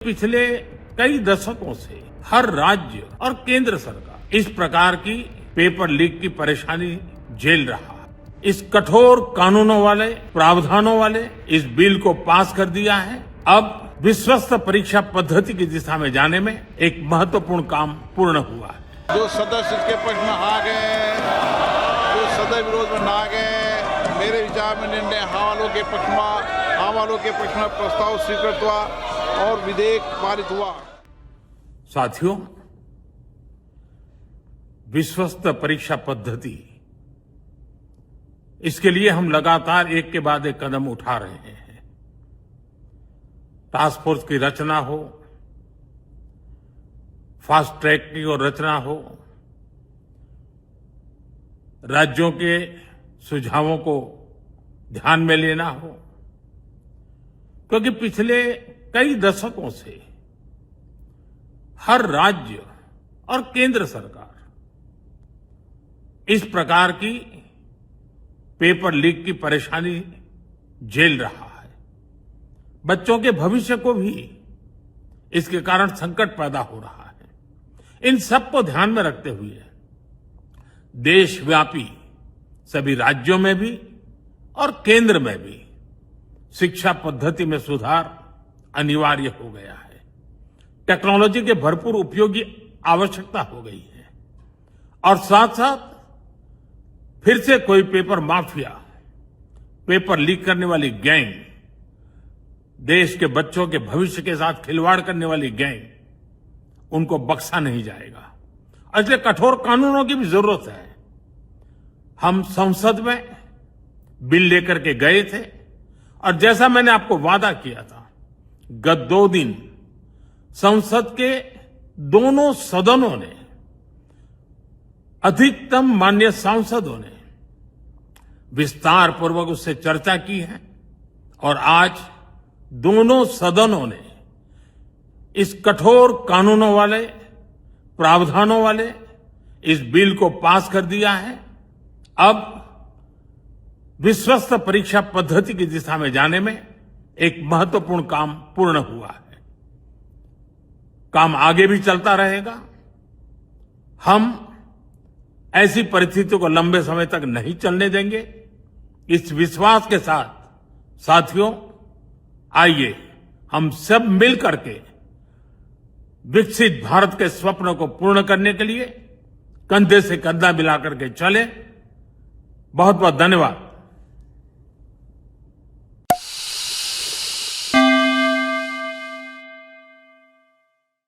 पिछले कई दशकों से हर राज्य और केंद्र सरकार इस प्रकार की पेपर लीक की परेशानी झेल रहा है। इस कठोर कानूनों वाले प्रावधानों वाले इस बिल को पास कर दिया है। अब विश्वस्त परीक्षा पद्धति की दिशा में जाने में एक महत्वपूर्ण काम पूर्ण हुआ है। जो सदस्य इसके पक्ष में आ गए, जो सदस्य विरोध में ना गए, मेरे विचार में निर्णय हाँ वालों के पक्ष में प्रस्ताव स्वीकृत हुआ और विधेयक पारित हुआ। साथियों, विश्वस्त परीक्षा पद्धति, इसके लिए हम लगातार एक के बाद एक कदम उठा रहे हैं। टास्क फोर्स की रचना हो, फास्ट ट्रैक की और रचना हो, राज्यों के सुझावों को ध्यान में लेना हो, क्योंकि पिछले कई दशकों से हर राज्य और केंद्र सरकार इस प्रकार की पेपर लीक की परेशानी झेल रहा है। बच्चों के भविष्य को भी इसके कारण संकट पैदा हो रहा है। इन सब को ध्यान में रखते हुए देशव्यापी सभी राज्यों में भी और केंद्र में भी शिक्षा पद्धति में सुधार अनिवार्य हो गया है। टेक्नोलॉजी के भरपूर उपयोग की आवश्यकता हो गई है और साथ साथ फिर से कोई पेपर माफिया, पेपर लीक करने वाली गैंग, देश के बच्चों के भविष्य के साथ खिलवाड़ करने वाली गैंग, उनको बख्शा नहीं जाएगा। इसलिए कठोर कानूनों की भी जरूरत है। हम संसद में बिल लेकर के गए थे और जैसा मैंने आपको वादा किया था, गत 2 दिन संसद के दोनों सदनों ने, अधिकतम माननीय सांसदों ने विस्तार पूर्वक उससे चर्चा की है और आज दोनों सदनों ने इस कठोर कानूनों वाले प्रावधानों वाले इस बिल को पास कर दिया है। अब विश्वस्त परीक्षा पद्धति की दिशा में जाने में एक महत्वपूर्ण काम पूर्ण हुआ है। काम आगे भी चलता रहेगा। हम ऐसी परिस्थितियों को लंबे समय तक नहीं चलने देंगे। इस विश्वास के साथ साथियों, आइए हम सब मिल करके विकसित भारत के स्वप्न को पूर्ण करने के लिए कंधे से कंधा मिलाकर के चलें। बहुत बहुत धन्यवाद।